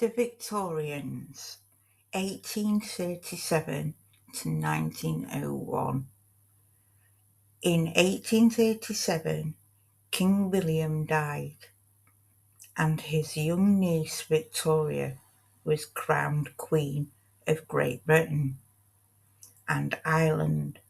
The Victorians, 1837 to 1901. In 1837, King William died, and his young niece Victoria was crowned Queen of Great Britain and Ireland.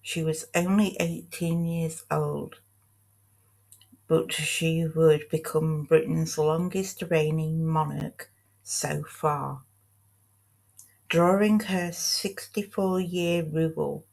She was only 18 years old, but she would become Britain's longest reigning monarch so far. During her 64-year rule,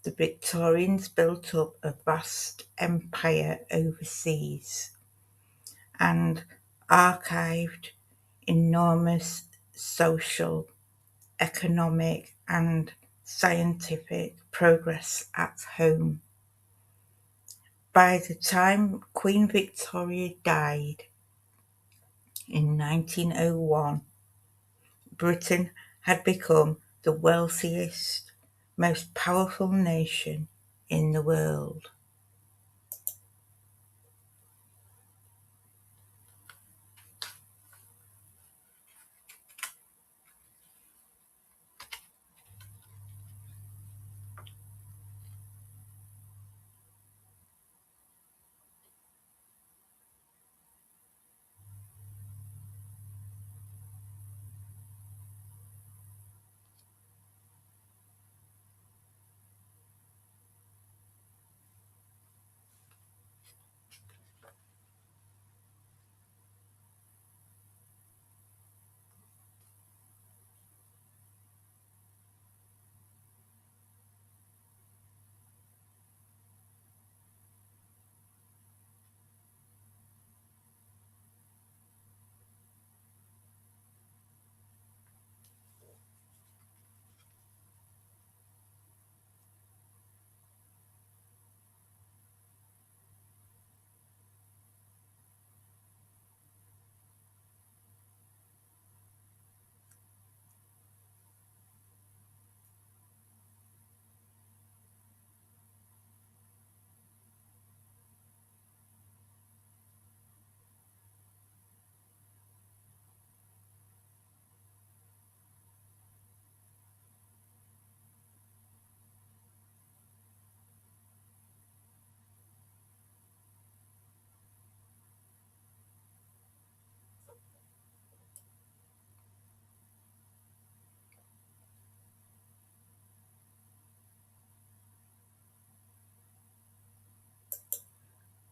the Victorians built up a vast empire overseas and archived enormous social, economic, and scientific progress at home. By the time Queen Victoria died in 1901, Britain had become the wealthiest, most powerful nation in the world.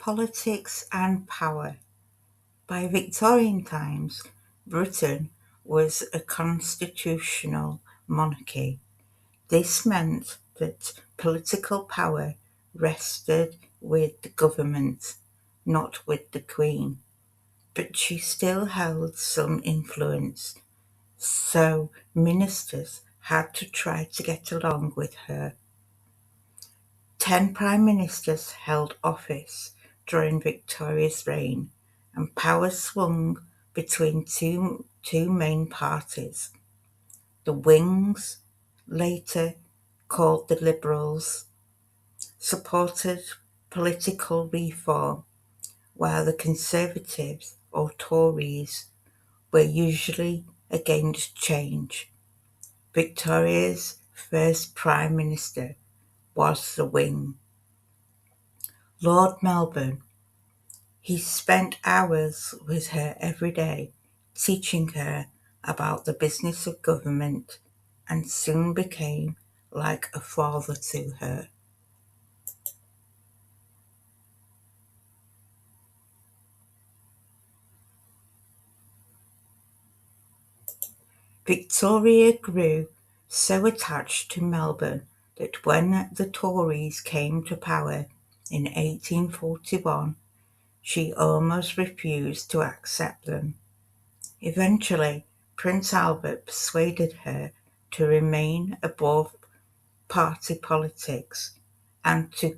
Politics and power. By Victorian times, Britain was a constitutional monarchy. This meant that political power rested with the government, not with the Queen, but she still held some influence, so ministers had to try to get along with her. 10 prime ministers held office during Victoria's reign, and power swung between two main parties: the Whigs, later called the Liberals, supported political reform, while the Conservatives, or Tories, were usually against change. Victoria's first Prime Minister was the Whig, Lord Melbourne. He spent hours with her every day, teaching her about the business of government, and soon became like a father to her. Victoria grew so attached to Melbourne that when the Tories came to power in 1841, she almost refused to accept them. Eventually, Prince Albert persuaded her to remain above party politics and to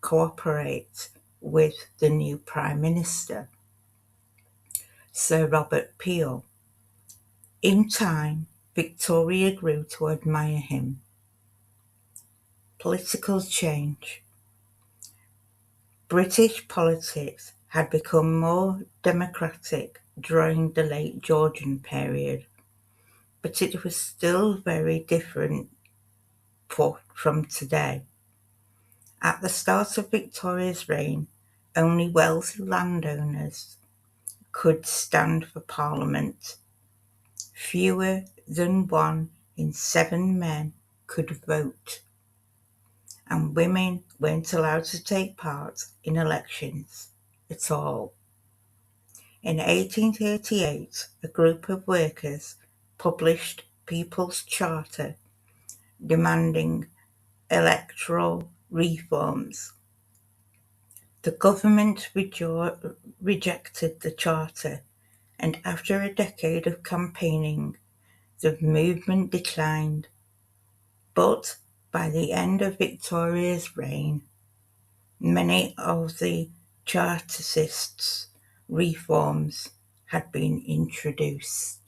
cooperate with the new Prime Minister, Sir Robert Peel. In time, Victoria grew to admire him. Political change. British politics had become more democratic during the late Georgian period, but it was still very different from today. At the start of Victoria's reign, only wealthy landowners could stand for Parliament. Fewer than 1 in 7 men could vote, and women weren't allowed to take part in elections at all. In 1838, a group of workers published People's Charter demanding electoral reforms. The government rejected the charter, and after a decade of campaigning, the movement declined. But by the end of Victoria's reign, many of the Chartists' reforms had been introduced.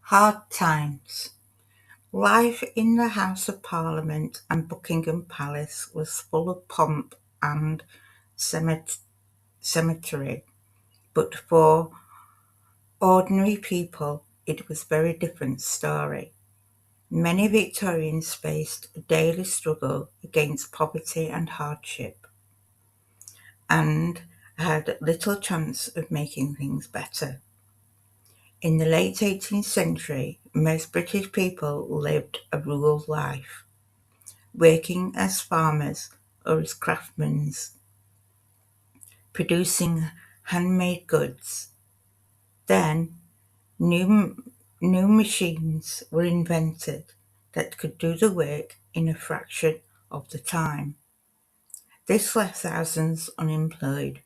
Hard times. Life in the House of Parliament and Buckingham Palace was full of pomp and cemetery, but for ordinary people it was a very different story. Many Victorians faced a daily struggle against poverty and hardship, and had little chance of making things better. In the late 18th century, most British people lived a rural life, working as farmers or as craftsmen, producing handmade goods. Then, new machines were invented that could do the work in a fraction of the time. This left thousands unemployed,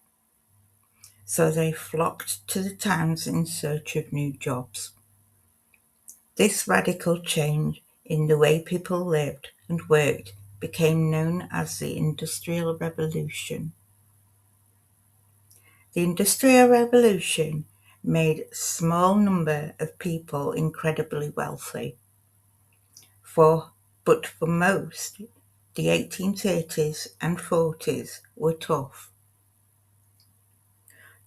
so they flocked to the towns in search of new jobs. This radical change in the way people lived and worked became known as the Industrial Revolution. The Industrial Revolution made a small number of people incredibly wealthy. But for most, the 1830s and 40s were tough.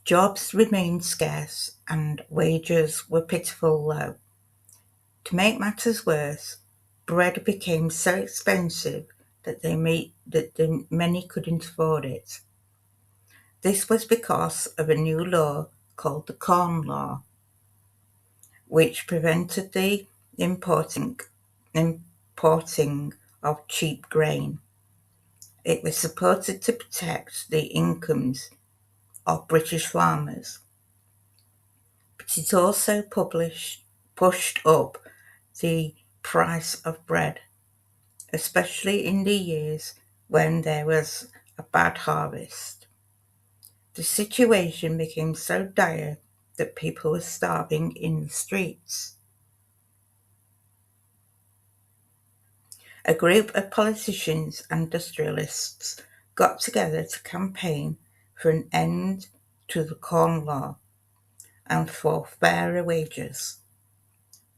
Jobs remained scarce and wages were pitifully low. To make matters worse, bread became so expensive that many couldn't afford it. This was because of a new law called the Corn Law, which prevented the importing of cheap grain. It was supposed to protect the incomes of British farmers, but it also pushed up the price of bread, especially in the years when there was a bad harvest. The situation became so dire that people were starving in the streets. A group of politicians and industrialists got together to campaign for an end to the Corn Law and for fairer wages.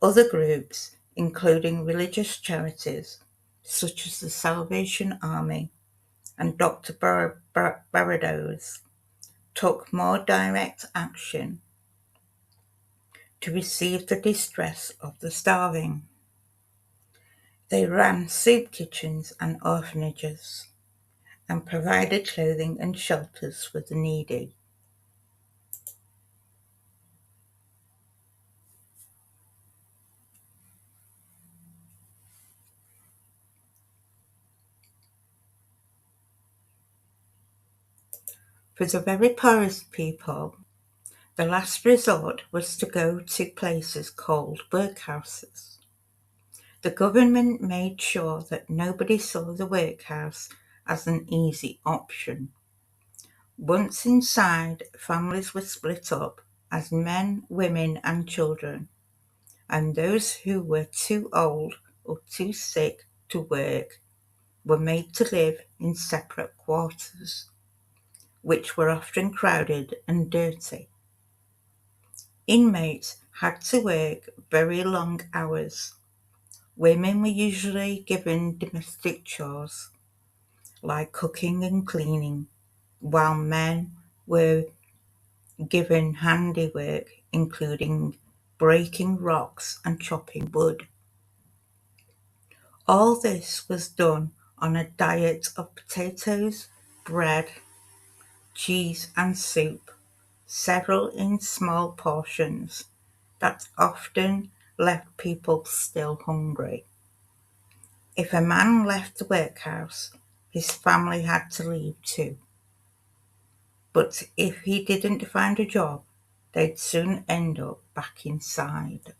Other groups, including religious charities such as the Salvation Army and Dr. Barbados, took more direct action to relieve the distress of the starving. They ran soup kitchens and orphanages, and provided clothing and shelters for the needy. For the very poorest people, the last resort was to go to places called workhouses. The government made sure that nobody saw the workhouse as an easy option. Once inside, families were split up as men, women and children, and those who were too old or too sick to work were made to live in separate quarters, which were often crowded and dirty. Inmates had to work very long hours. Women were usually given domestic chores like cooking and cleaning, while men were given handiwork including breaking rocks and chopping wood. All this was done on a diet of potatoes, bread, cheese and soup, several in small portions that often left people still hungry. If a man left the workhouse, his family had to leave too. But if he didn't find a job, they'd soon end up back inside.